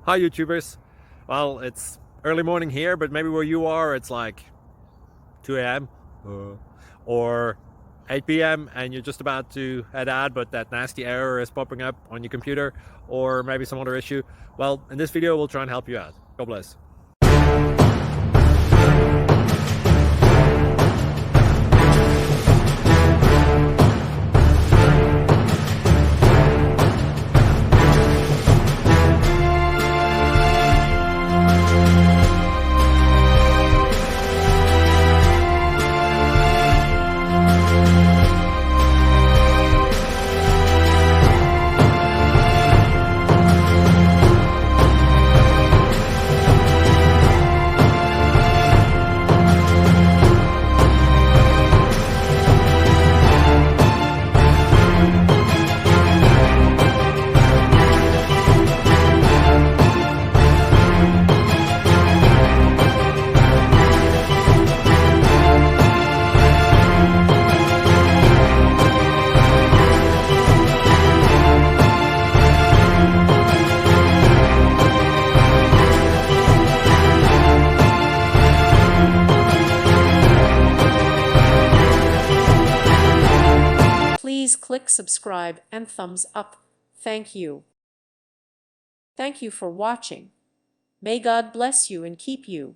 Hi YouTubers. Well, it's early morning here, but maybe where you are it's like 2 a.m. Or 8 p.m. and you're just about to head out, but that nasty error is popping up on your computer, or maybe some other issue. Well, in this video we'll try and help you out. God bless. Please click subscribe and thumbs up. Thank you. Thank you for watching. May God bless you and keep you.